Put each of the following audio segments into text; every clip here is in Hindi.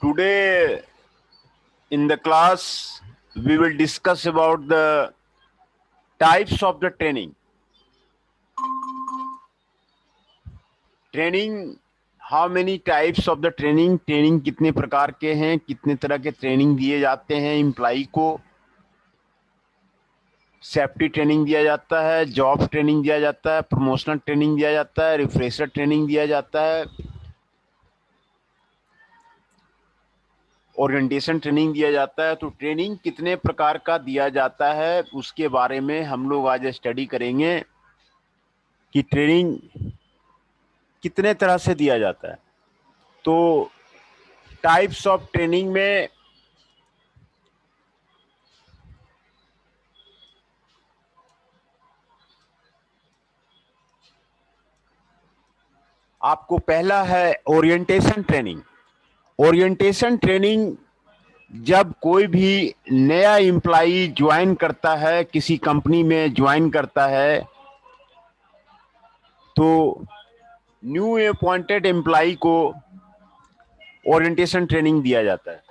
Today in the class, we will discuss about the types of the training. Training, how many types of the training? Training कितने प्रकार के हैं, कितने तरह के ट्रेनिंग दिए जाते हैं एम्प्लॉई को। सेफ्टी ट्रेनिंग दिया जाता है, जॉब ट्रेनिंग दिया जाता है, प्रमोशनल ट्रेनिंग दिया जाता है, रिफ्रेशर ट्रेनिंग दिया जाता है, ओरिएंटेशन ट्रेनिंग दिया जाता है। तो ट्रेनिंग कितने प्रकार का दिया जाता है उसके बारे में हम लोग आज स्टडी करेंगे कि ट्रेनिंग कितने तरह से दिया जाता है। तो टाइप्स ऑफ ट्रेनिंग में आपको पहला है ओरिएंटेशन ट्रेनिंग। ओरिएंटेशन ट्रेनिंग जब कोई भी नया एम्प्लॉई ज्वाइन करता है, किसी कंपनी में ज्वाइन करता है, तो न्यू अपॉइंटेड एम्प्लॉई को ओरिएंटेशन ट्रेनिंग दिया जाता है।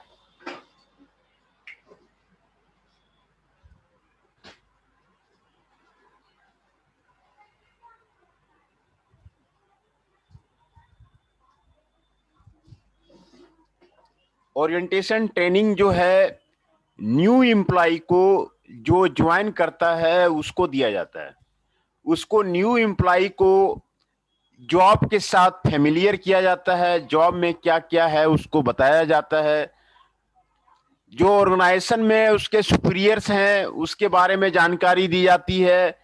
ओरिएंटेशन ट्रेनिंग जो है न्यू एम्प्लॉई को जो ज्वाइन करता है उसको दिया जाता है। उसको न्यू एम्प्लॉई को जॉब के साथ फेमिलियर किया जाता है, जॉब में क्या क्या है उसको बताया जाता है, जो ऑर्गेनाइजेशन में उसके सुपीरियर्स हैं उसके बारे में जानकारी दी जाती है,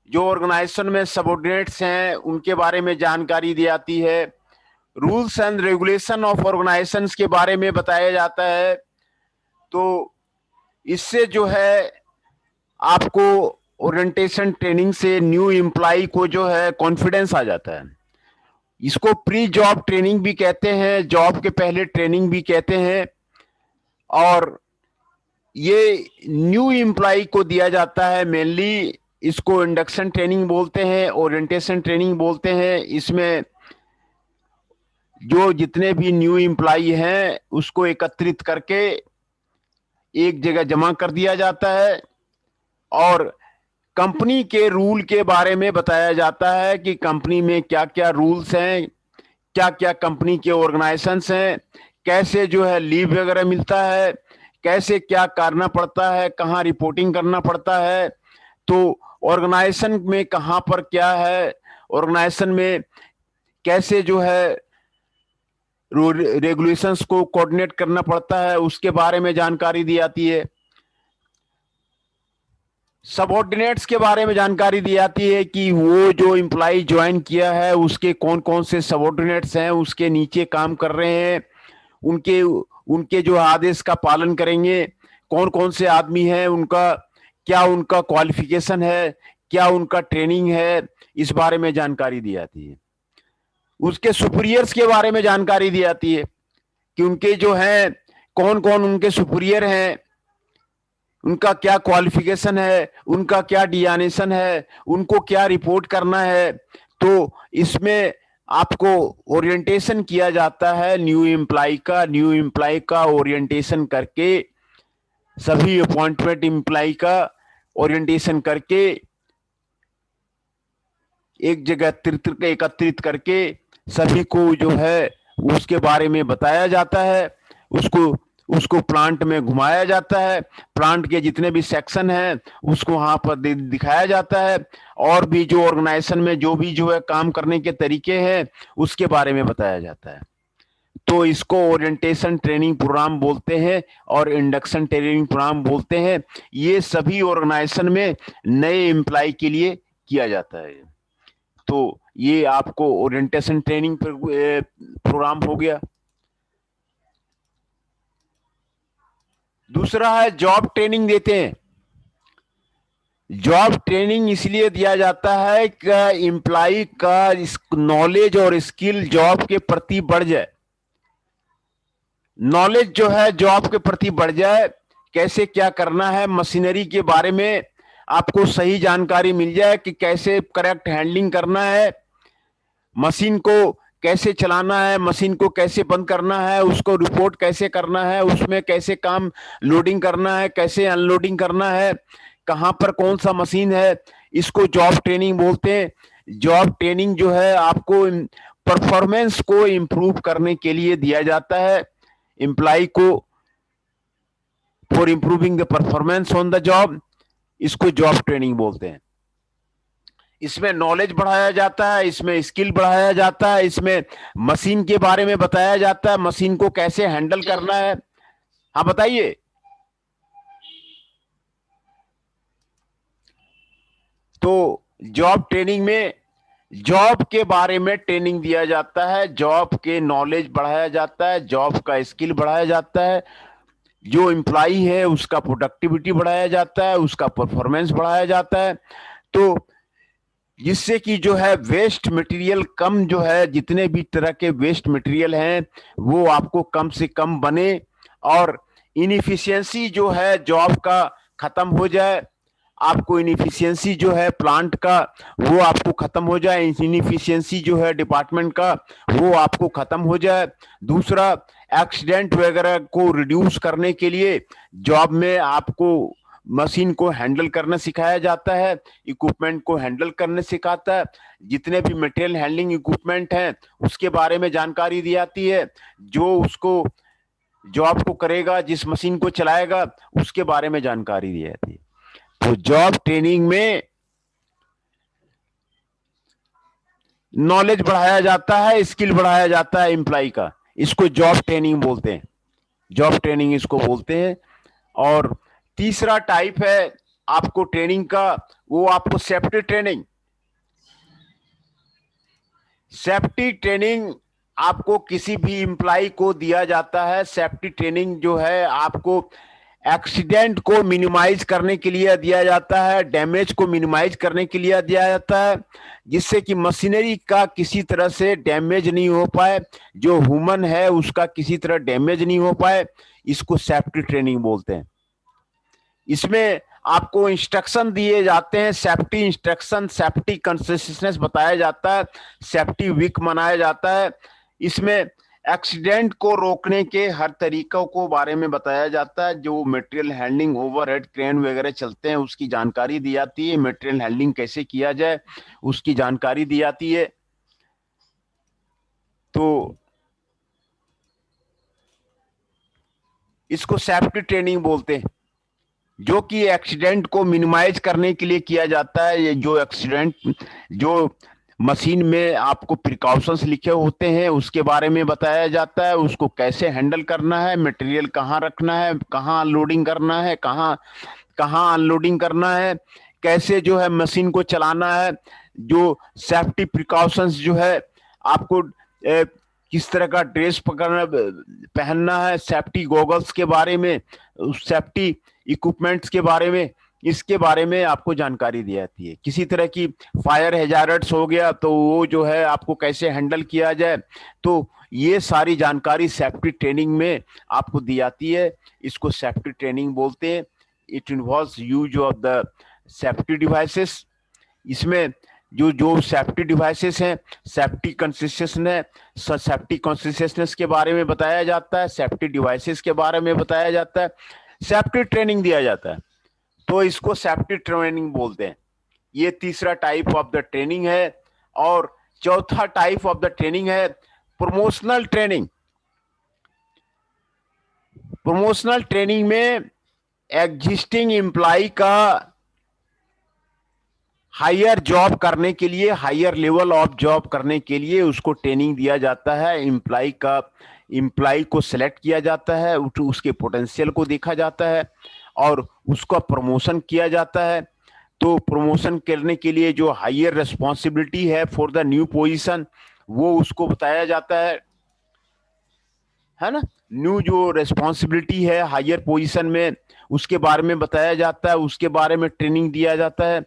जो ऑर्गेनाइजेशन में सबऑर्डिनेट्स हैं उनके बारे में जानकारी दी जाती है, rules and regulation of organisations के बारे में बताया जाता है। तो इससे जो है आपको ओरिएंटेशन ट्रेनिंग से न्यू एम्प्लॉय को जो है कॉन्फिडेंस आ जाता है। इसको प्री जॉब ट्रेनिंग भी कहते हैं, जॉब के पहले ट्रेनिंग भी कहते हैं, और ये न्यू एम्प्लॉय को दिया जाता है मेनली। इसको इंडक्शन ट्रेनिंग बोलते हैं, ओरिएंटेशन ट्रेनिंग बोलते हैं। इसमें जो जितने भी न्यू एम्प्लॉय हैं उसको एकत्रित करके एक जगह जमा कर दिया जाता है और कंपनी के रूल के बारे में बताया जाता है कि कंपनी में क्या क्या रूल्स हैं, क्या क्या कंपनी के ऑर्गेनाइजेशंस हैं, कैसे जो है लीव वगैरह मिलता है, कैसे क्या करना पड़ता है, कहाँ रिपोर्टिंग करना पड़ता है, तो ऑर्गेनाइजेशन में कहाँ पर क्या है, ऑर्गेनाइजेशन में कैसे जो है रेगुलेशंस को कोऑर्डिनेट करना पड़ता है, उसके बारे में जानकारी दी जाती है। सबऑर्डिनेट्स के बारे में जानकारी दी जाती है कि वो जो एम्प्लॉय ज्वाइन किया है उसके कौन कौन से सबऑर्डिनेट्स हैं, उसके नीचे काम कर रहे हैं, उनके उनके जो आदेश का पालन करेंगे, कौन कौन से आदमी हैं, उनका क्या उनका क्वालिफिकेशन है, क्या उनका ट्रेनिंग है, इस बारे में जानकारी दी जाती है। उसके सुपीरियर्स के बारे में जानकारी दी जाती है कि उनके जो हैं कौन कौन उनके सुपीरियर हैं, उनका क्या क्वालिफिकेशन है, उनका क्या डियानेशन है, उनको क्या रिपोर्ट करना है। तो इसमें आपको ओरिएंटेशन किया जाता है न्यू एम्प्लॉय का ओरिएंटेशन करके, सभी अपॉइंटमेंट एम्प्लॉय का ओरिएंटेशन करके एक जगह एकत्रित करके सभी को जो है उसके बारे में बताया जाता है। उसको उसको प्लांट में घुमाया जाता है, प्लांट के जितने भी सेक्शन हैं उसको वहां पर दिखाया जाता है, और भी जो ऑर्गेनाइजेशन में जो भी जो है काम करने के तरीके हैं उसके बारे में बताया जाता है। तो इसको ओरिएंटेशन ट्रेनिंग प्रोग्राम बोलते हैं और इंडक्शन ट्रेनिंग प्रोग्राम बोलते हैं। ये सभी ऑर्गेनाइजेशन में नए एम्प्लॉय के लिए किया जाता है। तो ये आपको ओरिएंटेशन ट्रेनिंग प्रोग्राम हो गया। दूसरा है जॉब ट्रेनिंग देते हैं। जॉब ट्रेनिंग इसलिए दिया जाता है कि एम्प्लॉय का नॉलेज और स्किल जॉब के प्रति बढ़ जाए। नॉलेज जो है जॉब के प्रति बढ़ जाए, कैसे क्या करना है, मशीनरी के बारे में आपको सही जानकारी मिल जाए कि कैसे करेक्ट हैंडलिंग करना है, मशीन को कैसे चलाना है, मशीन को कैसे बंद करना है, उसको रिपोर्ट कैसे करना है, उसमें कैसे काम लोडिंग करना है, कैसे अनलोडिंग करना है, कहाँ पर कौन सा मशीन है, इसको जॉब ट्रेनिंग बोलते हैं। जॉब ट्रेनिंग जो है आपको परफॉर्मेंस को इम्प्रूव करने के लिए दिया जाता है, एम्प्लॉय को, for improving the performance on the job, इसको जॉब ट्रेनिंग बोलते हैं। इसमें नॉलेज बढ़ाया जाता है, इसमें स्किल बढ़ाया जाता है, इसमें मशीन के बारे में बताया जाता है, मशीन को कैसे हैंडल करना है। हाँ बताइए। तो जॉब ट्रेनिंग में जॉब के बारे में ट्रेनिंग दिया जाता है, जॉब के नॉलेज बढ़ाया जाता है, जॉब का स्किल बढ़ाया जाता है, जो एम्प्लॉय है उसका प्रोडक्टिविटी बढ़ाया जाता है, उसका परफॉर्मेंस बढ़ाया जाता है। तो जिससे कि जो है वेस्ट मटेरियल कम, जो है जितने भी तरह के वेस्ट मटेरियल हैं वो आपको कम से कम बने, और इनएफिशिएंसी जो है जॉब का खत्म हो जाए, आपको इनएफिशिएंसी जो है प्लांट का वो आपको खत्म हो जाए, इनएफिशिएंसी जो है डिपार्टमेंट का वो आपको खत्म हो जाए। दूसरा, एक्सीडेंट वगैरह को रिड्यूस करने के लिए जॉब में आपको मशीन को हैंडल करना सिखाया जाता है, इक्विपमेंट को हैंडल करने सिखाता है, जितने भी मटेरियल हैंडलिंग इक्विपमेंट हैं उसके बारे में जानकारी दी जाती है, जो उसको जॉब को करेगा, जिस मशीन को चलाएगा उसके बारे में जानकारी दी जाती है। तो जॉब ट्रेनिंग में नॉलेज बढ़ाया जाता है, स्किल बढ़ाया जाता है एम्प्लॉय का, इसको जॉब ट्रेनिंग बोलते हैं, जॉब ट्रेनिंग इसको बोलते हैं। और तीसरा टाइप है आपको ट्रेनिंग का, वो आपको सेफ्टी ट्रेनिंग। सेफ्टी ट्रेनिंग आपको किसी भी एम्प्लॉय को दिया जाता है। सेफ्टी ट्रेनिंग जो है आपको एक्सीडेंट को मिनिमाइज करने के लिए दिया जाता है, डैमेज को मिनिमाइज करने के लिए दिया जाता है, जिससे कि मशीनरी का किसी तरह से डैमेज नहीं हो पाए, जो ह्यूमन है उसका किसी तरह डैमेज नहीं हो पाए, इसको सेफ्टी ट्रेनिंग बोलते हैं। इसमें आपको इंस्ट्रक्शन दिए जाते हैं, सेफ्टी इंस्ट्रक्शन, सेफ्टी कॉन्शियसनेस बताया जाता है, सेफ्टी वीक मनाया जाता है। इसमें एक्सीडेंट को रोकने के हर तरीकों को बारे में बताया जाता है, जो मटेरियल हैंडलिंग, ओवरहेड क्रेन वगैरह चलते हैं उसकी जानकारी दी जाती है, मटेरियल हैंडलिंग कैसे किया जाए उसकी जानकारी दी जाती है। तो इसको सेफ्टी ट्रेनिंग बोलते हैं, जो कि एक्सीडेंट को मिनिमाइज करने के लिए किया जाता है। ये जो एक्सीडेंट, जो मशीन में आपको प्रिकॉशंस लिखे होते हैं उसके बारे में बताया जाता है, उसको कैसे हैंडल करना है, मटेरियल कहाँ रखना है, कहाँ अनलोडिंग करना है, कहाँ कहाँ अनलोडिंग करना है, कैसे जो है मशीन को चलाना है, जो सेफ्टी प्रिकॉशंस जो है आपको किस तरह का ड्रेस पकड़ना पहनना है, सेफ्टी गॉगल्स के बारे में, सेफ्टी इक्विपमेंट्स के बारे में, इसके बारे में आपको जानकारी दी जाती है। किसी तरह की फायर हैजार्ड्स हो गया तो वो जो है आपको कैसे हैंडल किया जाए, तो ये सारी जानकारी सेफ्टी ट्रेनिंग में आपको दी जाती है, इसको सेफ्टी ट्रेनिंग बोलते हैं। It involves use of the safety devices. इसमें जो जो सेफ्टी डिवाइसेस हैं, सेफ्टी कॉन्शियसनेस है, सेफ्टी कॉन्शियसनेस के बारे में बताया जाता है, सेफ्टी डिवाइसेस के बारे में बताया जाता है, सेफ्टी ट्रेनिंग दिया जाता है, तो इसको सेफ्टी ट्रेनिंग बोलते हैं। ये तीसरा टाइप ऑफ द ट्रेनिंग है। और चौथा टाइप ऑफ द ट्रेनिंग है प्रमोशनल ट्रेनिंग। प्रमोशनल ट्रेनिंग में एग्जिस्टिंग एम्प्लॉय का हायर जॉब करने के लिए, हायर लेवल ऑफ जॉब करने के लिए उसको ट्रेनिंग दिया जाता है, एम्प्लॉय को सिलेक्ट किया जाता है, उसके पोटेंशियल को देखा जाता है और उसका प्रमोशन किया जाता है। तो प्रमोशन करने के लिए जो हायर रिस्पॉन्सिबिलिटी है फॉर द न्यू पोजीशन वो उसको बताया जाता है ना। न्यू जो रिस्पॉन्सिबिलिटी है हायर पोजीशन में उसके बारे में बताया जाता है, उसके बारे में ट्रेनिंग दिया जाता है।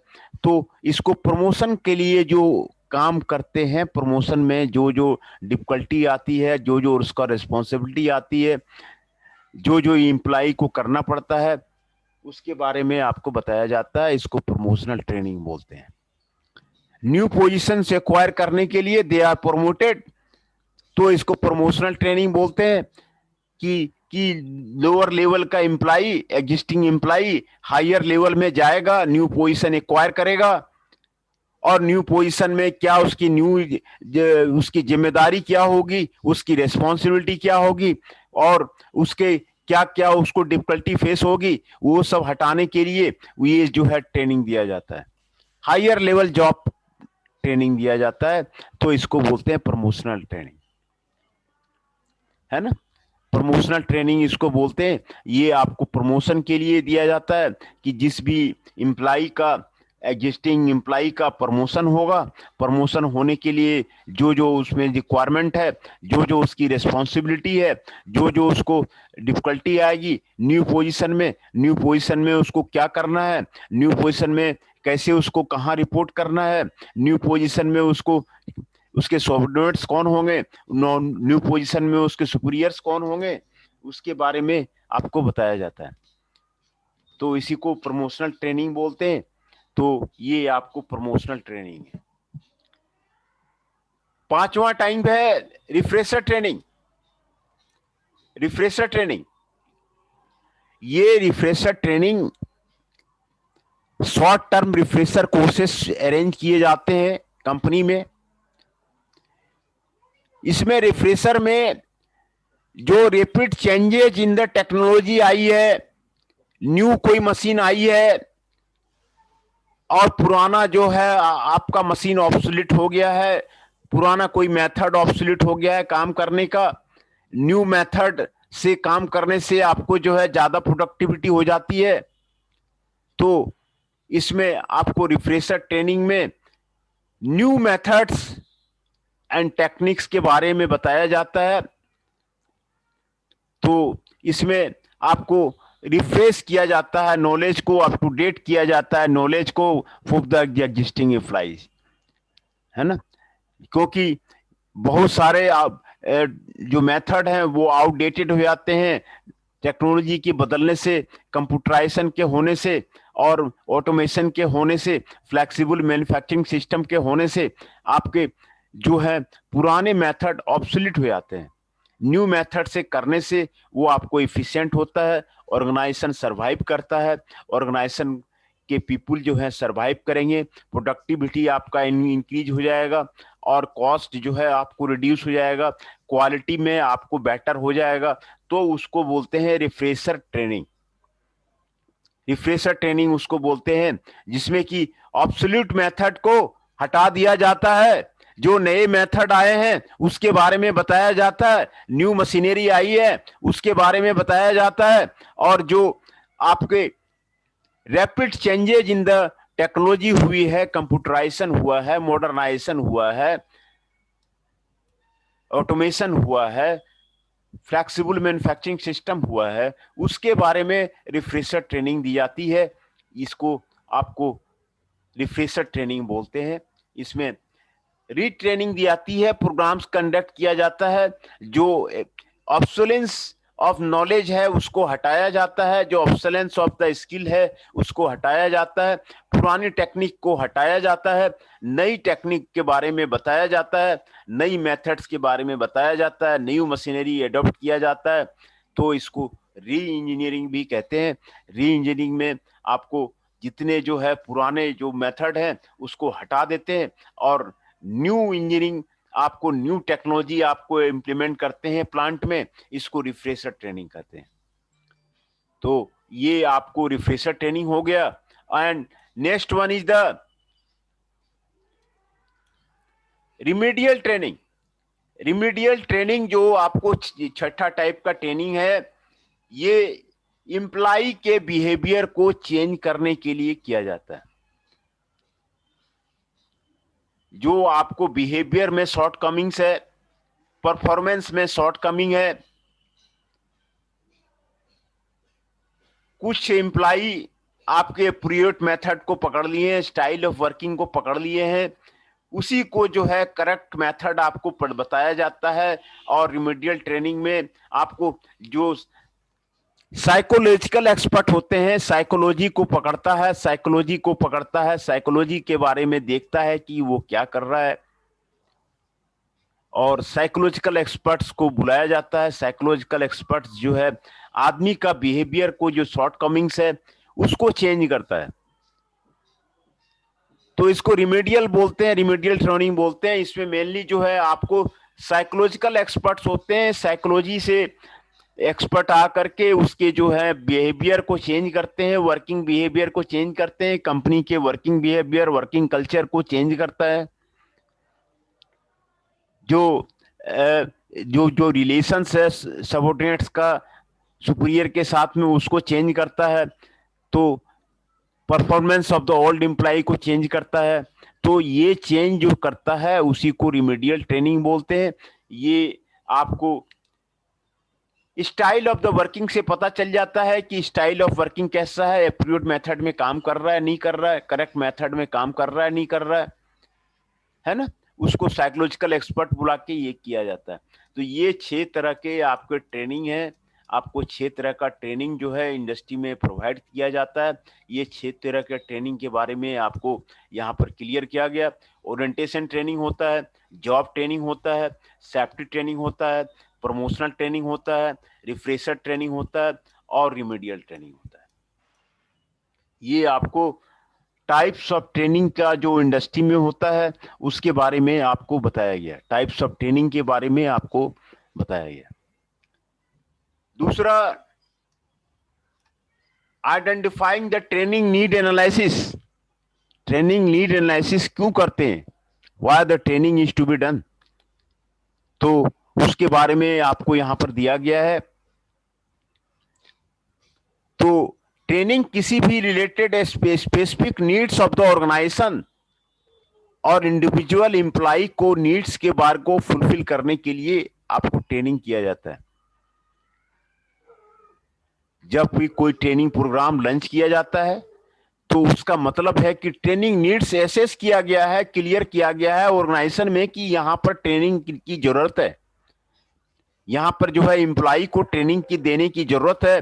तो इसको प्रमोशन के लिए जो काम करते हैं, प्रमोशन में जो जो डिफिकल्टी आती है, जो जो उसका रिस्पॉन्सिबिलिटी आती है, जो जो एम्प्लॉय को करना पड़ता है, उसके बारे में आपको बताया जाता है, इसको प्रमोशनल ट्रेनिंग बोलते हैं। न्यू पोजीशन से एक्वायर करने के लिए दे आर प्रमोटेड तो इसको प्रमोशनल ट्रेनिंग बोलते हैं कि लोअर लेवल का employee, existing employee higher level में जाएगा, न्यू पोजीशन एक्वायर करेगा, और न्यू पोजीशन में क्या उसकी उसकी जिम्मेदारी क्या होगी, उसकी रेस्पॉन्सिबिलिटी क्या होगी, और उसके क्या क्या उसको डिफिकल्टी फेस होगी, वो सब हटाने के लिए ये जो है ट्रेनिंग दिया जाता है, हायर लेवल जॉब ट्रेनिंग दिया जाता है। तो इसको बोलते हैं प्रमोशनल ट्रेनिंग, है ना। प्रमोशनल ट्रेनिंग इसको बोलते हैं। ये आपको प्रमोशन के लिए दिया जाता है कि जिस भी एम्प्लाई का, एग्जिस्टिंग एम्प्लाई का प्रमोशन होगा, प्रमोशन होने के लिए जो जो उसमें रिक्वायरमेंट है, जो जो उसकी रिस्पॉन्सिबिलिटी है, जो जो उसको डिफिकल्टी आएगी न्यू पोजीशन में उसको क्या करना है, न्यू पोजीशन में कैसे उसको कहाँ रिपोर्ट करना है, न्यू पोजीशन में उसको उसके सबऑर्डिनेट्स कौन होंगे, न्यू पोजीशन में उसके सुपीरियर्स कौन होंगे, उसके बारे में आपको बताया जाता है। तो इसी को प्रमोशनल ट्रेनिंग बोलते हैं। तो ये आपको प्रमोशनल ट्रेनिंग है। पांचवा टाइम है रिफ्रेशर ट्रेनिंग। रिफ्रेशर ट्रेनिंग, ये refresher training short term refresher courses arrange किए जाते हैं कंपनी में। इसमें रिफ्रेशर में जो rapid changes in the technology आई है, न्यू कोई मशीन आई है और पुराना जो है आपका मशीन ऑब्सोलीट हो गया है, पुराना कोई मेथड ऑब्सोलीट हो गया है काम करने का, न्यू मेथड से काम करने से आपको जो है ज्यादा प्रोडक्टिविटी हो जाती है। तो इसमें आपको रिफ्रेशर ट्रेनिंग में न्यू मेथड्स एंड टेक्निक्स के बारे में बताया जाता है। तो इसमें आपको रिफ्रेश किया जाता है, नॉलेज को अप टू डेट किया जाता है, नॉलेज को फॉर द एग्जिस्टिंग एम्प्लॉइज, है ना। क्योंकि बहुत सारे जो मेथड हैं वो आउटडेटेड हो जाते हैं टेक्नोलॉजी के बदलने से, कंप्यूटराइजेशन के होने से और ऑटोमेशन के होने से, फ्लेक्सिबल मैन्युफैक्चरिंग सिस्टम के होने से आपके जो है पुराने मेथड ऑब्सोलीट हो जाते हैं। न्यू मेथड से करने से वो आपको इफिशिएंट होता है, ऑर्गेनाइजेशन सरवाइव करता है, ऑर्गेनाइजेशन के पीपुल जो है सरवाइव करेंगे, प्रोडक्टिविटी आपका इंक्रीज हो जाएगा और कॉस्ट जो है आपको रिड्यूस हो जाएगा, क्वालिटी में आपको बेटर हो जाएगा। तो उसको बोलते हैं रिफ्रेशर ट्रेनिंग। रिफ्रेशर ट्रेनिंग उसको बोलते हैं जिसमें कि ऑब्सोल्यूट मेथड को हटा दिया जाता है, जो नए मेथड आए हैं उसके बारे में बताया जाता है, न्यू मशीनरी आई है उसके बारे में बताया जाता है, और जो आपके rapid changes in the technology हुई है, कंप्यूटराइजेशन हुआ है, मॉडर्नाइजेशन हुआ है, ऑटोमेशन हुआ है, फ्लेक्सिबल मैन्युफैक्चरिंग सिस्टम हुआ है, उसके बारे में रिफ्रेशर ट्रेनिंग दी जाती है। इसको आपको रिफ्रेशर ट्रेनिंग बोलते हैं। इसमें रीट्रेनिंग दी जाती है, प्रोग्राम्स कंडक्ट किया जाता है, जो ऑब्सोलेंस ऑफ नॉलेज है उसको हटाया जाता है, जो ऑब्सोलेंस ऑफ द स्किल है उसको हटाया जाता है, पुरानी टेक्निक को हटाया जाता है, नई टेक्निक के बारे में बताया जाता है, नई मेथड्स के बारे में बताया जाता है, न्यू मशीनरी एडॉप्ट किया जाता है। तो इसको री इंजीनियरिंग भी कहते हैं। री इंजीनियरिंग में आपको जितने जो है पुराने जो मेथड हैं उसको हटा देते हैं और न्यू इंजीनियरिंग, आपको न्यू टेक्नोलॉजी आपको इम्प्लीमेंट करते हैं प्लांट में, इसको रिफ्रेशर ट्रेनिंग कहते हैं। तो ये आपको रिफ्रेशर ट्रेनिंग हो गया। And next one is the remedial training. Remedial training जो आपको छठा टाइप का ट्रेनिंग है, ये एम्प्लॉय के बिहेवियर को चेंज करने के लिए किया जाता है। जो आपको बिहेवियर में शॉर्ट कमिंग्स है, परफॉर्मेंस में शॉर्ट कमिंग है, कुछ एम्प्लॉय आपके प्रियोट मेथड को पकड़ लिए हैं, स्टाइल ऑफ वर्किंग को पकड़ लिए हैं, उसी को जो है करेक्ट मेथड आपको बताया जाता है। और रिमीडियल ट्रेनिंग में आपको जो साइकोलॉजिकल एक्सपर्ट होते हैं, साइकोलॉजी को पकड़ता है, साइकोलॉजी के बारे में देखता है कि वो क्या कर रहा है, और साइकोलॉजिकल एक्सपर्ट्स को बुलाया जाता है। साइकोलॉजिकल एक्सपर्ट्स जो है आदमी का बिहेवियर को, जो शॉर्टकमिंग्स है उसको चेंज करता है। तो इसको रिमेडियल बोलते हैं, रिमेडियल ट्रेनिंग बोलते हैं। इसमें मेनली जो है आपको साइकोलॉजिकल एक्सपर्ट्स होते हैं, साइकोलॉजी से एक्सपर्ट आकर के उसके जो है बिहेवियर को चेंज करते हैं, वर्किंग बिहेवियर को चेंज करते हैं, कंपनी के वर्किंग बिहेवियर, वर्किंग कल्चर को चेंज करता है। जो जो जो रिलेशंस है सबऑर्डिनेट्स का सुपीरियर के साथ में, उसको चेंज करता है। तो performance of the old employee को चेंज करता है। तो ये चेंज जो करता है उसी को रिमेडियल ट्रेनिंग बोलते हैं। ये आपको स्टाइल ऑफ द वर्किंग से पता चल जाता है कि स्टाइल ऑफ वर्किंग कैसा है, एप्रोप्रिएट मेथड में काम कर रहा है नहीं कर रहा है, करेक्ट मेथड में काम कर रहा है नहीं कर रहा है ना। उसको साइकोलॉजिकल एक्सपर्ट बुला के ये किया जाता है। तो ये 6 तरह के आपके ट्रेनिंग है। आपको 6 तरह का ट्रेनिंग जो है इंडस्ट्री में प्रोवाइड किया जाता है। ये 6 तरह के ट्रेनिंग के बारे में आपको यहाँ पर क्लियर किया गया। ओरिएंटेशन ट्रेनिंग होता है, जॉब ट्रेनिंग होता है, सेफ्टी ट्रेनिंग होता है, प्रमोशनल ट्रेनिंग होता है, रिफ्रेशर ट्रेनिंग होता है और रिमेडियल ट्रेनिंग होता है। ये आपको टाइप्स ऑफ ट्रेनिंग का जो इंडस्ट्री में होता है उसके बारे में आपको बताया गया। टाइप्स ऑफ ट्रेनिंग के बारे में आपको बताया गया। दूसरा, identifying the training need analysis. Training need analysis क्यों करते हैं, why the training is to be done, तो उसके बारे में आपको यहां पर दिया गया है। तो ट्रेनिंग किसी भी related specific needs of the organization और इंडिविजुअल एम्प्लॉय को नीड्स के बारे को फुलफिल करने के लिए आपको ट्रेनिंग किया जाता है। जब भी कोई ट्रेनिंग प्रोग्राम लॉन्च किया जाता है तो उसका मतलब है कि ट्रेनिंग नीड्स एसेस किया गया है, क्लियर किया गया है ऑर्गेनाइजेशन में कि यहां पर ट्रेनिंग की जरूरत है, यहां पर जो है एम्प्लॉय को ट्रेनिंग की देने की जरूरत है,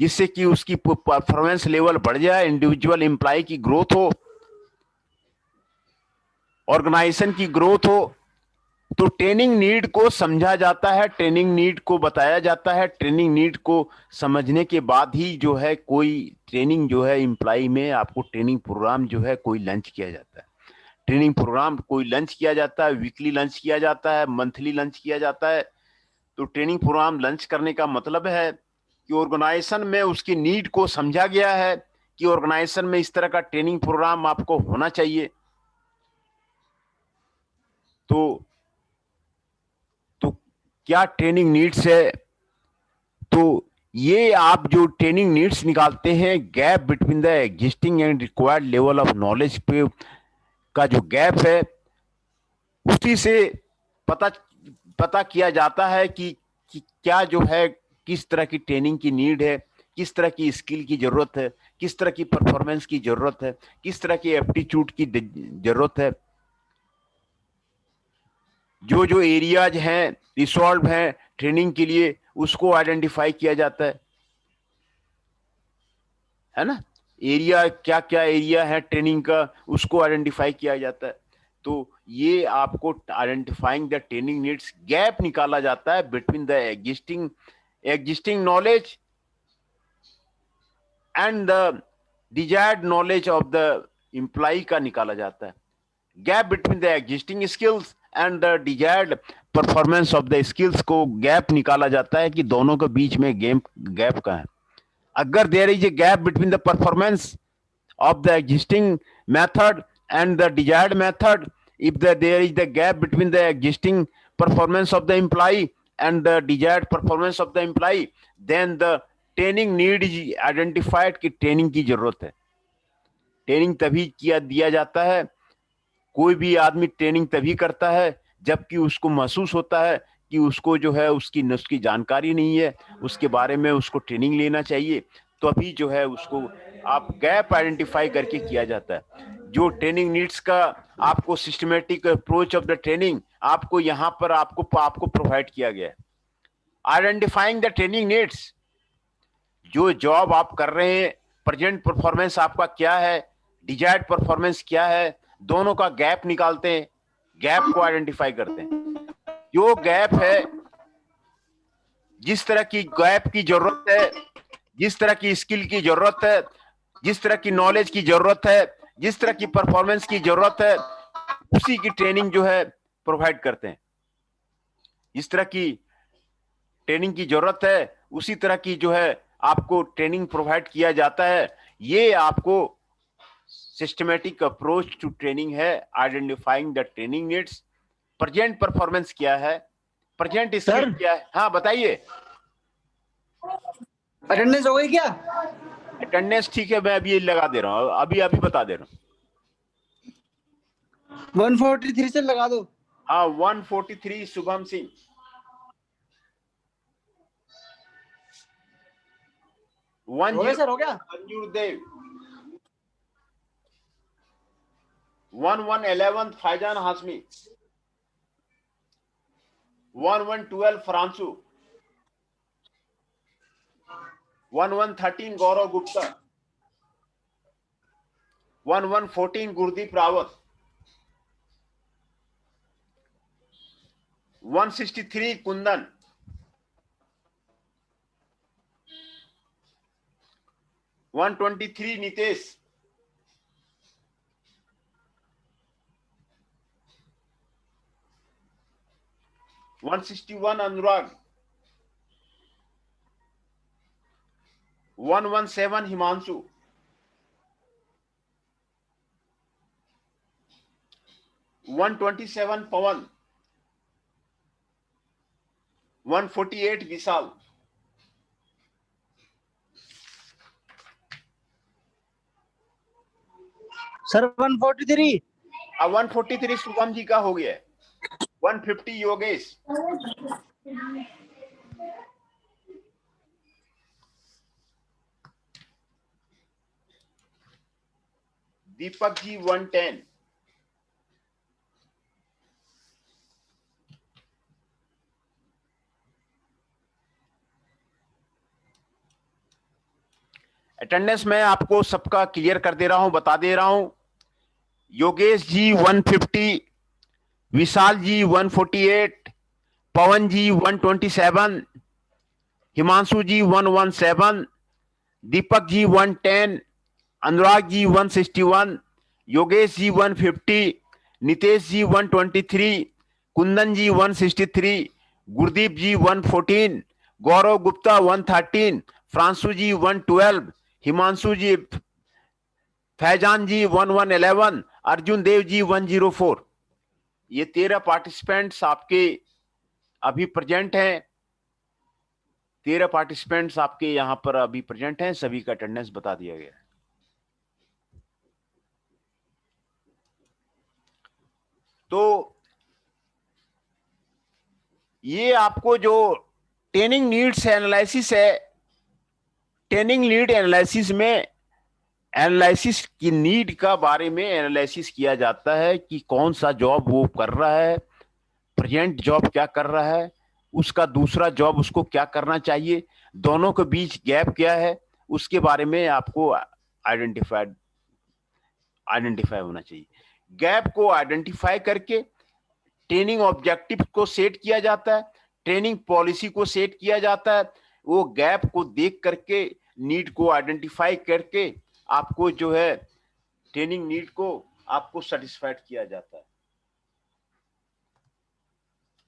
जिससे कि उसकी परफॉर्मेंस लेवल बढ़ जाए, इंडिविजुअल एम्प्लॉय की ग्रोथ हो, ऑर्गेनाइजेशन की ग्रोथ हो। तो ट्रेनिंग नीड को समझा जाता है, ट्रेनिंग नीड को बताया जाता है। ट्रेनिंग नीड को समझने के बाद ही जो है कोई ट्रेनिंग जो है एम्प्लॉय में आपको ट्रेनिंग प्रोग्राम जो है कोई लॉन्च किया जाता है। ट्रेनिंग प्रोग्राम कोई लॉन्च किया जाता है, वीकली लॉन्च किया जाता है, मंथली लॉन्च किया जाता है। तो ट्रेनिंग प्रोग्राम लॉन्च करने का मतलब है कि ऑर्गेनाइजेशन में उसकी नीड को समझा गया है कि ऑर्गेनाइजेशन में इस तरह का ट्रेनिंग प्रोग्राम आपको होना चाहिए। तो क्या ट्रेनिंग नीड्स है, तो ये आप जो ट्रेनिंग नीड्स निकालते हैं, gap between the existing and required level of knowledge पे का जो गैप है, उसी से पता किया जाता है कि क्या जो है किस तरह की ट्रेनिंग की नीड है, किस तरह की स्किल की जरूरत है, किस तरह की परफॉर्मेंस की जरूरत है, किस तरह की एप्टीट्यूड की जरूरत है। जो जो एरियाज हैं रिसॉल्व हैं ट्रेनिंग के लिए, उसको आइडेंटिफाई किया जाता है ना। एरिया क्या क्या एरिया है ट्रेनिंग का, उसको आइडेंटिफाई किया जाता है। तो ये आपको identifying the training needs, gap निकाला जाता है between the existing knowledge and the desired knowledge of the employee का निकाला जाता है। Gap between the existing skills and the desired performance of the skills को गैप निकाला जाता है कि दोनों के बीच में गैप का है। अगर there is a gap between the performance of the existing method and the desired method, if there is the gap between the existing performance of the employee and the desired performance of the employee, then the training need is identified कि ट्रेनिंग की जरूरत है। ट्रेनिंग तभी दिया जाता है, कोई भी आदमी ट्रेनिंग तभी करता है जबकि उसको महसूस होता है कि उसको जो है उसकी जानकारी नहीं है, उसके बारे में उसको ट्रेनिंग लेना चाहिए। तो अभी जो है उसको आप गैप आइडेंटिफाई करके किया जाता है। जो ट्रेनिंग नीड्स का आपको systematic approach of the training आपको यहाँ पर आपको प्रोवाइड किया गया है। आइडेंटिफाइंग द ट्रेनिंग नीड्स, जो जॉब आप कर रहे हैं, प्रेजेंट परफॉर्मेंस आपका क्या है, डिजायर्ड परफॉर्मेंस क्या है, दोनों का गैप निकालते हैं, गैप को आइडेंटिफाई करते हैं। जो गैप है, जिस तरह की गैप की जरूरत है, जिस तरह की स्किल की जरूरत है, जिस तरह की नॉलेज की जरूरत है, जिस तरह की परफॉर्मेंस की जरूरत है, उसी की ट्रेनिंग जो है प्रोवाइड करते हैं। जिस तरह की ट्रेनिंग की जरूरत है उसी तरह की जो है आपको ट्रेनिंग प्रोवाइड किया जाता है। ये आपको सिस्टमेटिक अप्रोच टू ट्रेनिंग है, identifying the training needs, present performance क्या है, प्रेजेंट स्किल सर क्या है। हाँ बताइए। अटेंडेंस हो गई क्या? अटेंडेंस ठीक है, मैं अभी लगा दे रहा हूँ, अभी अभी बता दे रहा हूँ। 143 से लगा दो। हाँ 143 शुभम सिंह, 10 हो गया सर, हो गया। अंजुर देव, 1111 फैजान हाशमी, 1112 फ्रांसू, 1113 गौरव गुप्ता, 1114 गुरदीप रावत, 163 कुंदन, 123 नितेश, 161 अनुराग, 117 हिमांशु, 127 पवन, 148 विशाल, सर 143। 143 शुभम जी का हो गया। 150 योगेश, दीपक जी 110, अटेंडेंस में आपको सबका क्लियर कर दे रहा हूं, बता दे रहा हूं। योगेश जी 150, विशाल जी 148, पवन जी 127, हिमांशु जी 117, दीपक जी 110, अनुराग जी 161, योगेश जी 150, नितेश जी 123, कुंदन जी 163, गुरदीप जी 114, गौरव गुप्ता 113, फ्रांसू जी 112, हिमांशु जी, फैजान जी 1111, अर्जुन देव जी 104। ये 13 पार्टिसिपेंट्स आपके अभी प्रेजेंट हैं। 13 पार्टिसिपेंट्स आपके यहां पर अभी प्रेजेंट हैं, सभी का अटेंडेंस बता दिया गया है। तो ये आपको जो ट्रेनिंग नीड्स एनालिसिस है, ट्रेनिंग नीड एनालिसिस में एनालिसिस की नीड का बारे में एनालिसिस किया जाता है कि कौन सा जॉब वो कर रहा है, प्रेजेंट जॉब क्या कर रहा है, उसका दूसरा जॉब उसको क्या करना चाहिए, दोनों के बीच गैप क्या है, उसके बारे में आपको आइडेंटिफाई होना चाहिए। गैप को आइडेंटिफाई करके ट्रेनिंग ऑब्जेक्टिव को सेट किया जाता है, ट्रेनिंग पॉलिसी को सेट किया जाता है। वो गैप को देख करके, नीड को आइडेंटिफाई करके आपको जो है ट्रेनिंग नीड को आपको सेटिस्फाइड किया जाता है।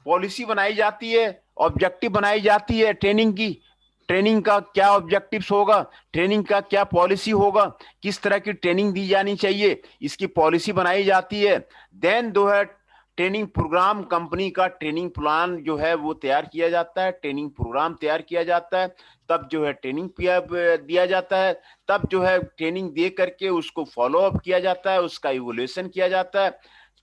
पॉलिसी बनाई जाती है, ऑब्जेक्टिव बनाई जाती है ट्रेनिंग की, ट्रेनिंग का क्या ऑब्जेक्टिव्स होगा, ट्रेनिंग का क्या पॉलिसी होगा, किस तरह की ट्रेनिंग दी जानी चाहिए, इसकी पॉलिसी बनाई जाती है। देन जो है ट्रेनिंग प्रोग्राम, कंपनी का ट्रेनिंग प्लान जो है वो तैयार किया जाता है, ट्रेनिंग प्रोग्राम तैयार किया जाता है, तब जो है ट्रेनिंग दिया जाता है, तब जो है ट्रेनिंग दे करके उसको फॉलो अप किया जाता है, उसका इवोल्यूशन किया जाता है,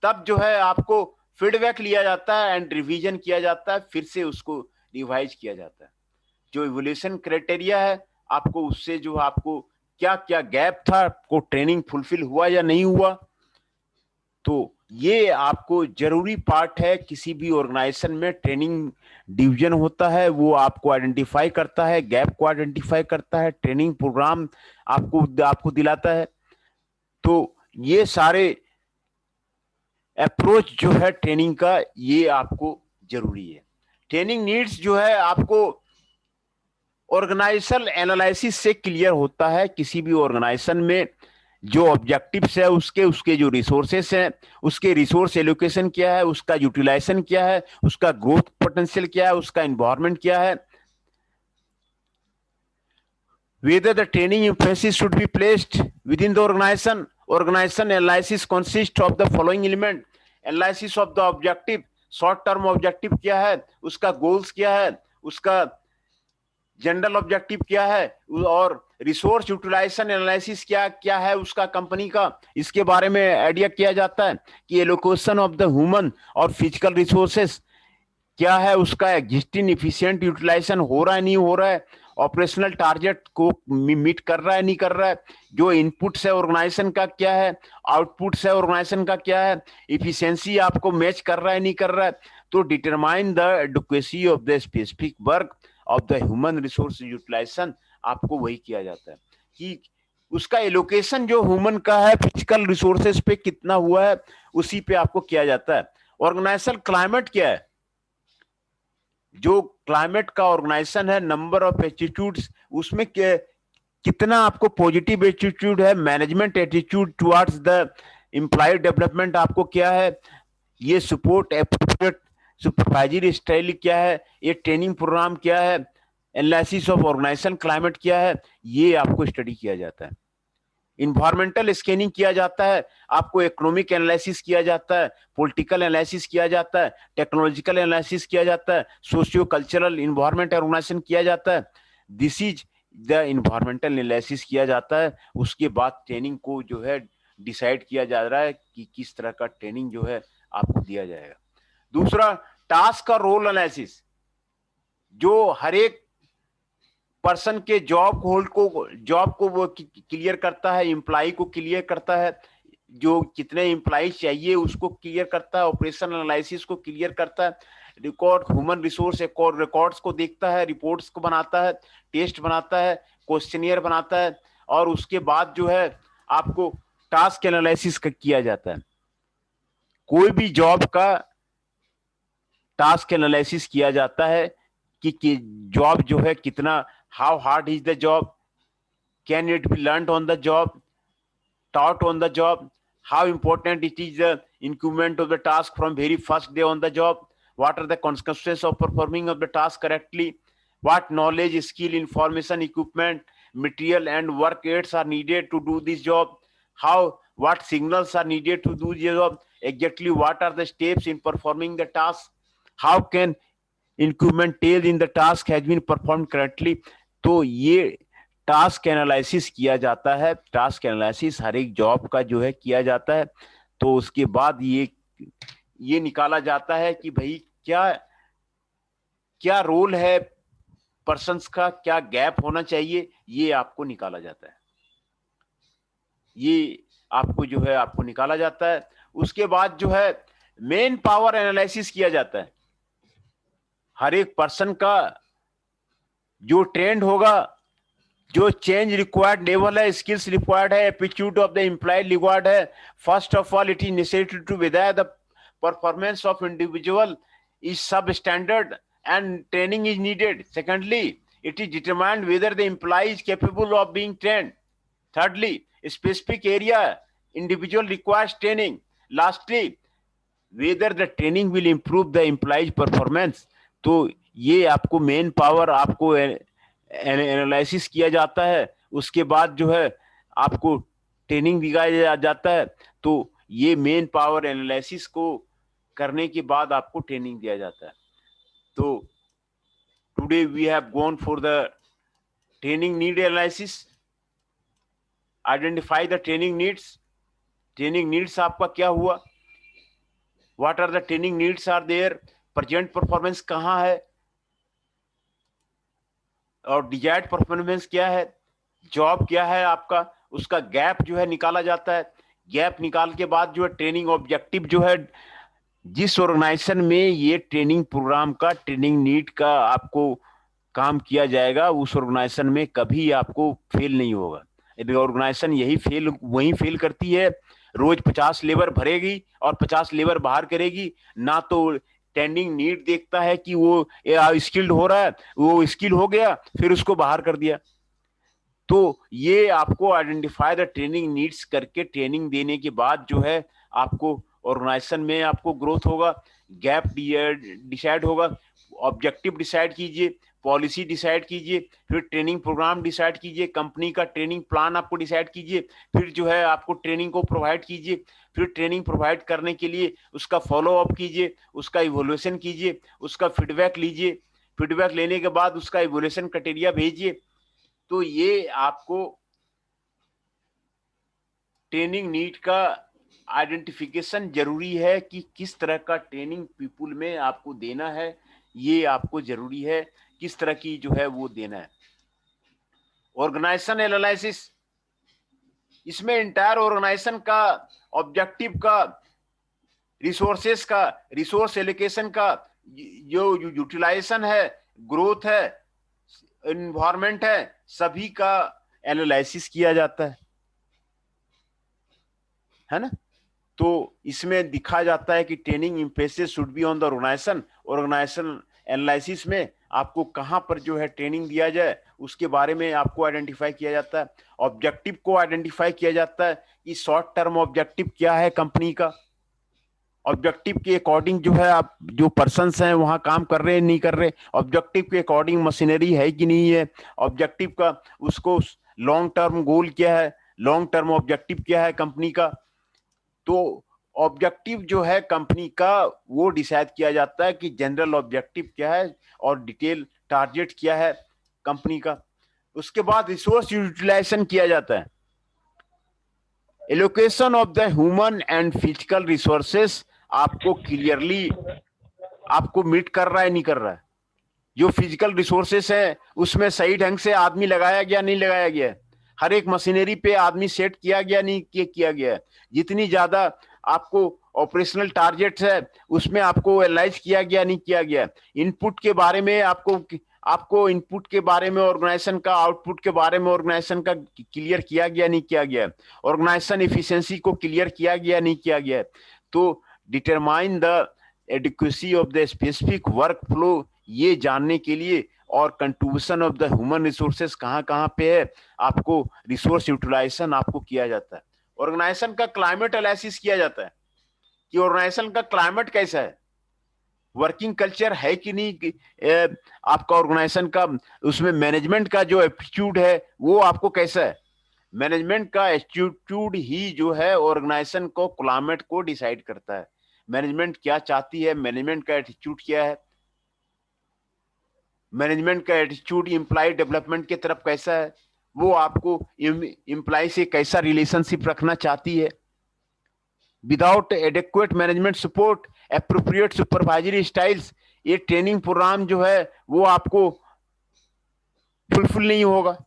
तब जो है आपको फीडबैक लिया जाता है एंड रिवीजन किया जाता है, फिर से उसको रिवाइज किया जाता है। जो इवोल्यूशन क्राइटेरिया है आपको उससे जो आपको क्या क्या गैप था, को ट्रेनिंग फुलफिल हुआ या नहीं हुआ, तो ये आपको जरूरी पार्ट है। किसी भी ऑर्गेनाइजेशन में ट्रेनिंग डिवीजन होता है, वो आपको आइडेंटिफाई करता है, गैप को आइडेंटिफाई करता है, ट्रेनिंग प्रोग्राम आपको दिलाता है। तो ये सारे अप्रोच जो है ट्रेनिंग का, ये आपको जरूरी है। ट्रेनिंग नीड्स जो है आपको ऑर्गेनाइजेशनल एनालिसिस से क्लियर होता है। किसी भी ऑर्गेनाइजेशन में जो ऑब्जेक्टिव्स है उसके उसके जो रिसोर्सेस हैं, उसके रिसोर्स एलोकेशन क्या है, उसका यूटिलाइजेशन क्या है, उसका ग्रोथ पोटेंशियल क्या है, उसका एनवायरनमेंट क्या है, whether the training emphasis should be placed within the organization. Organization analysis consists of the following element: analysis of the objective, short term objective क्या है, उसका goals क्या है, उसका जनरल ऑब्जेक्टिव क्या है, और रिसोर्स यूटिलाइजेशन एनालिसिस क्या क्या है उसका कंपनी का, इसके बारे में आइडिया किया जाता है कि एलोकेशन ऑफ द ह्यूमन और फिजिकल रिसोर्सेस क्या है, उसका एग्जिस्टिंग इफिशिएंट यूटिलाइजेशन हो रहा है नहीं हो रहा है, ऑपरेशनल टारगेट को मीट कर रहा है नहीं कर रहा है, जो इनपुट्स है ऑर्गेनाइजेशन का क्या है, आउटपुट्स है ऑर्गेनाइजेशन का क्या है, इफिशिएंसी आपको मैच कर रहा है नहीं कर रहा है। तो determine the adequacy of the specific work of the human resource utilization, आपको वही किया जाता है कि उसका एलोकेशन जो ह्यूमन का है फिजिकल रिसोर्सेस पे कितना हुआ है, उसी पे आपको किया जाता है। ऑर्गेनाइजेशन क्लाइमेट क्या है, जो क्लाइमेट का ऑर्गेनाइजेशन है, नंबर ऑफ एटीट्यूड्स, उसमें कितना आपको पॉजिटिव एटीट्यूड है, management attitude towards the employee development आपको क्या है, ये सपोर्ट एप्रोप्रिएट सुपरवाइजरी स्टाइल क्या है, ये ट्रेनिंग प्रोग्राम क्या है, एनालिसिस ऑफ ऑर्गेनाइजेशन क्लाइमेट क्या है, ये आपको स्टडी किया जाता है। इन्वायरमेंटल स्कैनिंग किया जाता है, आपको इकोनॉमिक एनालिसिस किया जाता है, पॉलिटिकल एनालिसिस किया जाता है, टेक्नोलॉजिकल एनालिसिस किया जाता है, सोशियो कल्चरल इन्वायरमेंट ऑर्गेनाइजेशन किया जाता है। This is the environmental analysis किया जाता है। उसके बाद ट्रेनिंग को जो है डिसाइड किया जा रहा है कि किस तरह का ट्रेनिंग जो है आपको दिया जाएगा। दूसरा, टास्क का रोल एनालिसिस, जो हर एक पर्सन के जॉब को वो क्लियर करता है, एम्प्लॉय को क्लियर करता है, जो कितने एम्प्लॉय चाहिए उसको क्लियर करता है, ऑपरेशन एनालिसिस को क्लियर करता है, रिकॉर्ड ह्यूमन रिसोर्स रिकॉर्ड्स को देखता है, रिपोर्ट्स को बनाता है, टेस्ट बनाता है, क्वेश्चनियर बनाता है, और उसके बाद जो है आपको टास्क एनालिसिस किया जाता है। कोई भी जॉब का टास्क एनालिसिस किया जाता है कि जॉब जो है कितना, how hard is the job, can it B learned on the job, taught on the job, how important it is the increment of the task from very first day on the job, what are the consequences of performing of the task correctly, what knowledge, skill, information, equipment, material and work aids are needed to do this job, what signals are needed to do the job, exactly what are the steps in performing the task, how can increment tell in the task has been performed correctly। तो ये टास्क एनालिसिस किया जाता है। टास्क एनालिसिस हर एक जॉब का जो है किया जाता है। तो उसके बाद ये निकाला जाता है कि भाई क्या क्या रोल है पर्सन्स का, क्या गैप होना चाहिए, ये आपको निकाला जाता है। ये आपको जो है आपको निकाला जाता है। उसके बाद जो है मेन पावर एनालिसिस किया जाता है। हर एक पर्सन का जो ट्रेंड होगा, जो चेंज रिक्वायर्ड लेवल है, स्किल्स रिक्वायर्ड है, aptitude of the employ required है। First of all it is necessary to whether the performance of individual is substandard and training is needed. Secondly it is determined whether the employ is capable of being trained. thirdly specific area individual requires training। lastly whether the training will improve the employee's performance। तो ये आपको मेन पावर आपको एनालिसिस किया जाता है। उसके बाद जो है आपको ट्रेनिंग दिया जाता है। तो ये मेन पावर एनालिसिस को करने के बाद आपको ट्रेनिंग दिया जाता है। तो today we have gone for the training need analysis. Identify the training needs. Training needs आपका क्या हुआ, what are the training needs are there, present performance कहाँ है और डिजायर्ड परफॉर्मेंस क्या है, जॉब क्या है आपका, उसका गैप जो है निकाला जाता है। गैप निकाल के बाद जो है ट्रेनिंग ऑब्जेक्टिव जो है, जिस ऑर्गेनाइजेशन में ये ट्रेनिंग प्रोग्राम का ट्रेनिंग नीड का आपको काम किया जाएगा, उस ऑर्गेनाइजेशन में कभी आपको फेल नहीं होगा। यदि ऑर्गेनाइजेशन वही फेल करती है, रोज 50 लेबर भरेगी और 50 लेबर बाहर करेगी, ना तो ट्रेनिंग नीड देखता है कि वो स्किल्ड हो रहा है, वो स्किल हो गया, फिर उसको बाहर कर दिया। तो ये आपको आइडेंटिफाई द ट्रेनिंग नीड्स करके ट्रेनिंग देने के बाद जो है आपको ऑर्गेनाइजेशन में आपको ग्रोथ होगा, गैप डिसाइड होगा, ऑब्जेक्टिव डिसाइड कीजिए, पॉलिसी डिसाइड कीजिए, फिर ट्रेनिंग प्रोग्राम डिसाइड कीजिए, कंपनी का ट्रेनिंग प्लान आपको डिसाइड कीजिए, फिर जो है आपको ट्रेनिंग को प्रोवाइड कीजिए, फिर ट्रेनिंग प्रोवाइड करने के लिए उसका फॉलो अप कीजिए, उसका इवोल्यूशन कीजिए, उसका फीडबैक लीजिए, फीडबैक लेने के बाद उसका इवोल्यूशन क्राइटेरिया भेजिए। तो ये आपको ट्रेनिंग नीड का आइडेंटिफिकेशन जरूरी है कि किस तरह का ट्रेनिंग पीपुल में आपको देना है, ये आपको जरूरी है किस तरह की जो है वो देना है। ऑर्गेनाइजेशन एनालिसिस, इसमें इंटायर ऑर्गेनाइजेशन का ऑब्जेक्टिव का, रिसोर्सेस का, रिसोर्स एलोकेशन का, जो यूटिलाइजेशन है, ग्रोथ है, इन्वायरमेंट है, सभी का एनालिसिस किया जाता है ना। तो इसमें दिखा जाता है कि training emphasis should be on the organization analysis में आपको कहां पर जो है ट्रेनिंग दिया जाए उसके बारे में आपको आइडेंटिफाई किया जाता है। ऑब्जेक्टिव को आइडेंटिफाई किया जाता है कि शॉर्ट टर्म ऑब्जेक्टिव क्या है कंपनी का, ऑब्जेक्टिव के अकॉर्डिंग जो है आप जो पर्सन्स हैं वहां काम कर रहे हैं नहीं कर रहे, ऑब्जेक्टिव के अकॉर्डिंग मशीनरी है कि नहीं है, ऑब्जेक्टिव का उसको लॉन्ग टर्म गोल क्या है, लॉन्ग टर्म ऑब्जेक्टिव क्या है कंपनी का। तो ऑब्जेक्टिव जो है कंपनी का वो डिसाइड किया जाता है कि जनरल ऑब्जेक्टिव क्या है और डिटेल टारगेट क्या है कंपनी का। उसके बाद रिसोर्स यूटिलाइजेशन किया जाता है, allocation of the human and physical resources आपको क्लियरली आपको मीट कर रहा है नहीं कर रहा है। जो फिजिकल रिसोर्सेस है उसमें सही ढंग से आदमी लगाया गया नहीं लगाया गया है, हर एक मशीनरी पे आदमी सेट किया गया नहीं किया गया है, जितनी ज्यादा आपको ऑपरेशनल टारगेट्स है उसमें आपको एनालाइज किया गया नहीं किया गया, इनपुट के बारे में आपको इनपुट के बारे में ऑर्गेनाइजेशन का, आउटपुट के बारे में ऑर्गेनाइजेशन का क्लियर किया गया नहीं किया गया, ऑर्गेनाइजेशन एफिशिएंसी को क्लियर किया गया नहीं किया गया। तो determine the adequacy of the specific work flow, ये जानने के लिए, और contribution of the human resources कहाँ कहाँ पे है, आपको रिसोर्स यूटिलाइजेशन आपको किया जाता है। ऑर्गेनाइजेशन का क्लाइमेट एनालिसिस किया जाता है कि ऑर्गेनाइजेशन का क्लाइमेट कैसा है, वर्किंग कल्चर है कि नहीं आपका ऑर्गेनाइजेशन का, उसमें मैनेजमेंट का जो एप्टीट्यूड है वो आपको कैसा है। मैनेजमेंट का एटीट्यूड ही जो है ऑर्गेनाइजेशन को क्लाइमेट को डिसाइड करता है, मैनेजमेंट क्या चाहती है, मैनेजमेंट का एटीट्यूड क्या है, मैनेजमेंट का एटीट्यूड एम्प्लॉय डेवलपमेंट की तरफ कैसा है, वो आपको एम्प्लॉय से कैसा रिलेशनशिप रखना चाहती है। Without adequate management support, appropriate supervisory styles, ये ट्रेनिंग प्रोग्राम जो है वो आपको फुलफिल नहीं होगा।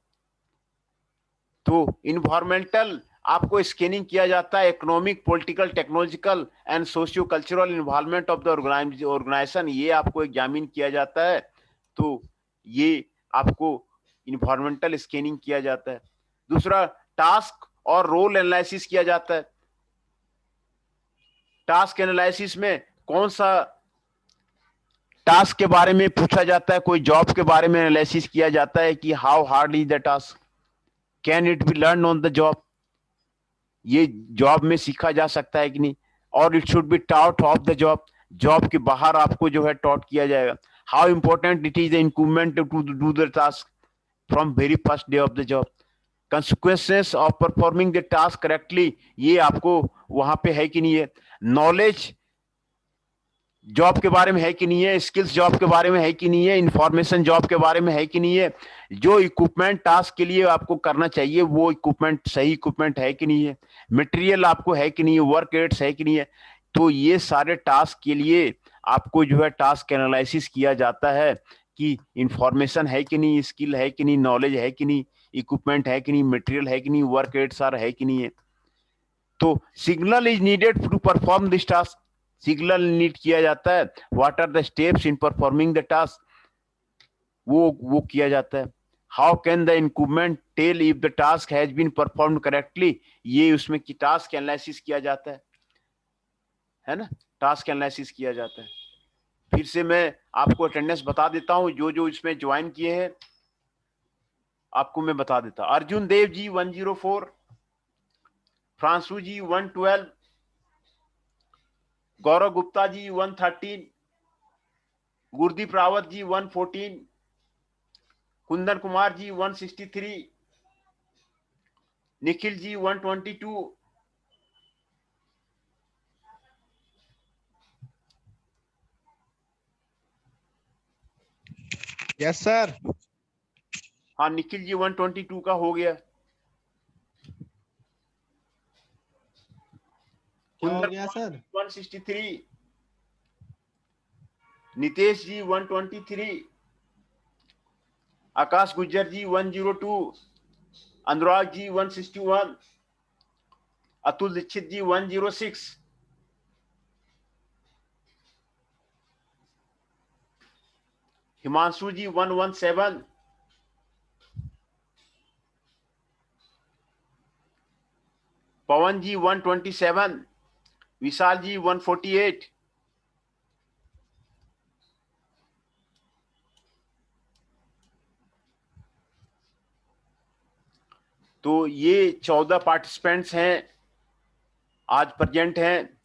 तो इन्वायरमेंटल आपको स्कैनिंग किया जाता है, economic, political, technological and socio cultural involvement of the organization, ये आपको एग्जामिन किया जाता है। तो ये आपको इन्वायरमेंटल स्कैनिंग किया जाता है। दूसरा, टास्क और रोल एनालिसिस किया जाता है। टास्क एनालिसिस में कौन सा टास्क के बारे में पूछा जाता है, कोई जॉब के बारे में एनालिसिस किया जाता है कि how hard is the task, can it be learn on the job, ये जॉब में सीखा जा सकता है कि नहीं, और it should be taught off the job, job के बाहर आपको जो है टॉट किया जाएगा। How important it is the increment to do the task from very first day of the job, consequences of performing the task correctly, ये आपको वहां पे है कि नहीं है। नॉलेज जॉब के बारे में है कि नहीं है, स्किल्स जॉब के बारे में है कि नहीं है, इंफॉर्मेशन जॉब के बारे में है कि नहीं है, जो इक्विपमेंट टास्क के लिए आपको करना चाहिए वो इक्विपमेंट सही इक्विपमेंट है कि नहीं है, मटेरियल आपको है कि नहीं है, वर्क रेट्स है कि नहीं है। तो ये सारे टास्क के लिए आपको जो है टास्क एनालिसिस किया जाता है कि इंफॉर्मेशन है कि नहीं, स्किल है कि नहीं, नॉलेज है कि नहीं, इक्विपमेंट है कि नहीं, मटेरियल है कि नहीं, वर्क रेट्स है कि नहीं है। तो signal is needed to perform this task, signal need किया जाता है, what are the steps in performing the task, वो किया जाता है। How can the increment tell if the task has been performed correctly, ये उसमें की टास्क एनालिसिस किया जाता है ना, टास्क एनालिसिस किया जाता है। फिर से मैं आपको अटेंडेंस बता देता हूं, जो जो इसमें ज्वाइन किए हैं आपको मैं बता देता। अर्जुन देव जी 104, फ्रांसू जी 112, गौरव गुप्ता जी 113, गुरदीप रावत जी 114, कुंदन कुमार जी 163, निखिल जी 122, यस सर। हाँ निखिल जी 122 का हो गया। क्या हो कुंदन गया सर? 163, नितेश जी 123, आकाश गुज्जर जी 102, अनुराग जी 161, अतुल दीक्षित जी 106, हिमांशु जी 117, पवन जी 127, विशाल जी 148, तो ये 14 पार्टिसिपेंट्स हैं आज प्रेजेंट हैं।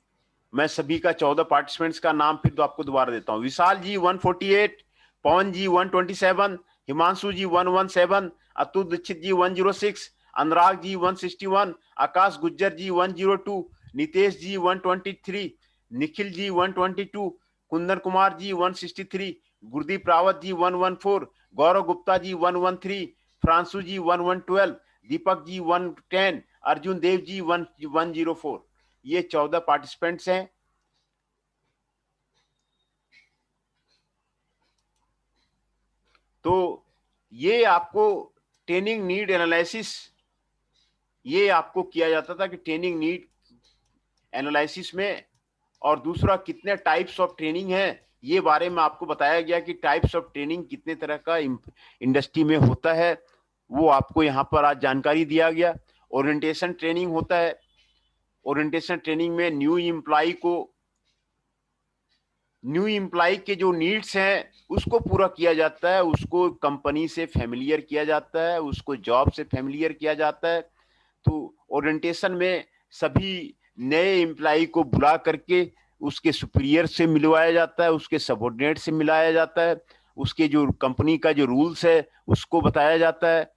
मैं सभी का 14 पार्टिसिपेंट्स का नाम फिर तो आपको दोबारा देता हूं। विशाल जी 148, पवन जी 127, हिमांशु जी 117, अतुल दीक्षित जी 106, अनुराग जी 161, आकाश गुज्जर जी 102, नितेश जी 123, निखिल जी 122, कुंदन कुमार जी 163, गुरदीप रावत जी 114, गौरव गुप्ता जी 113, फ्रांसू जी 112, दीपक जी 110, अर्जुन देव जी 104। ये 14 पार्टिसिपेंट्स हैं। तो ये आपको ट्रेनिंग नीड एनालिसिस ये आपको किया जाता था कि ट्रेनिंग नीड एनालिसिस में, और दूसरा कितने टाइप्स ऑफ ट्रेनिंग है ये बारे में आपको बताया गया कि टाइप्स ऑफ ट्रेनिंग कितने तरह का इंडस्ट्री में होता है, वो आपको यहाँ पर आज जानकारी दिया गया। ओरिएंटेशन ट्रेनिंग होता है। ओरिएंटेशन ट्रेनिंग में न्यू एम्प्लॉय के जो नीड्स हैं उसको पूरा किया जाता है, उसको कंपनी से फैमिलियर किया जाता है, उसको जॉब से फैमिलियर किया जाता है। तो ओरिएंटेशन में सभी नए एम्प्लॉय को बुला करके उसके सुपीरियर से मिलवाया जाता है, उसके सबऑर्डिनेट से मिलाया जाता है, उसके जो कंपनी का जो रूल्स है उसको बताया जाता है,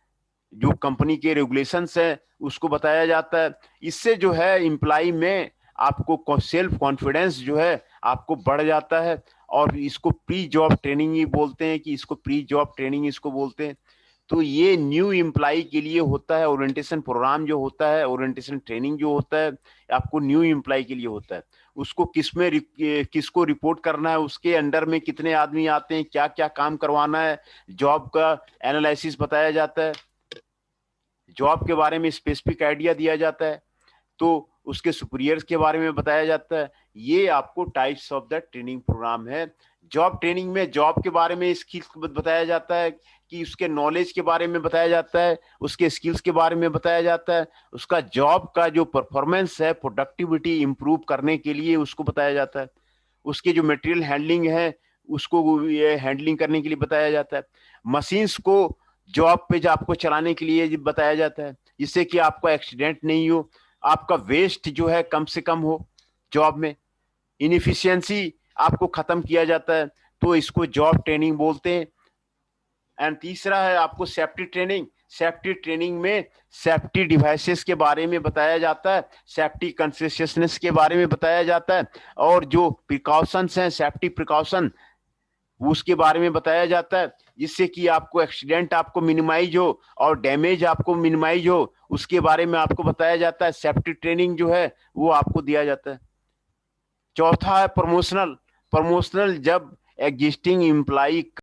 जो कंपनी के रेगुलेशंस है उसको बताया जाता है। इससे जो है एम्प्लॉय में आपको सेल्फ कॉन्फिडेंस जो है आपको बढ़ जाता है, और इसको प्री जॉब ट्रेनिंग ही बोलते हैं, कि इसको प्री जॉब ट्रेनिंग इसको बोलते हैं। तो ये न्यू एम्प्लॉय के लिए होता है। ओरिएंटेशन प्रोग्राम जो होता है, ओरिएंटेशन ट्रेनिंग जो होता है, आपको न्यू एम्प्लॉय के लिए होता है। उसको किसको रिपोर्ट करना है, उसके अंडर में कितने आदमी आते हैं, क्या क्या काम करवाना है, जॉब का एनालिसिस बताया जाता है, जॉब के बारे में स्पेसिफिक आइडिया दिया जाता है, तो उसके सुपीरियर्स के बारे में बताया जाता है। ये आपको types of the training programme है। जॉब ट्रेनिंग में जॉब के बारे में स्किल्स बताया जाता है, कि उसके नॉलेज के बारे में बताया जाता है, उसके स्किल्स के बारे में बताया जाता है, उसका जॉब का जो परफॉर्मेंस है, प्रोडक्टिविटी इंप्रूव करने के लिए उसको बताया जाता है, उसके जो मटेरियल हैंडलिंग है उसको ये हैंडलिंग करने के लिए बताया जाता है, मशीन्स को जॉब पे आपको चलाने के लिए बताया जाता है, जिससे कि आपका एक्सीडेंट नहीं हो, आपका वेस्ट जो है कम से कम हो, जॉब में इनएफिशिएंसी आपको खत्म किया जाता है। तो इसको जॉब ट्रेनिंग बोलते हैं। एंड तीसरा है आपको सेफ्टी ट्रेनिंग। सेफ्टी ट्रेनिंग में सेफ्टी डिवाइसेस के बारे में बताया जाता है, सेफ्टी कॉन्शियसनेस के बारे में बताया जाता है, और जो प्रिकॉशंस हैं, सेफ्टी प्रिकॉशन, उसके बारे में बताया जाता है, जिससे कि आपको एक्सीडेंट आपको मिनिमाइज हो और डैमेज आपको मिनिमाइज हो, उसके बारे में आपको बताया जाता है। सेफ्टी ट्रेनिंग जो है वो आपको दिया जाता है। चौथा है प्रमोशनल। प्रमोशनल जब एग्जिस्टिंग एम्प्लॉय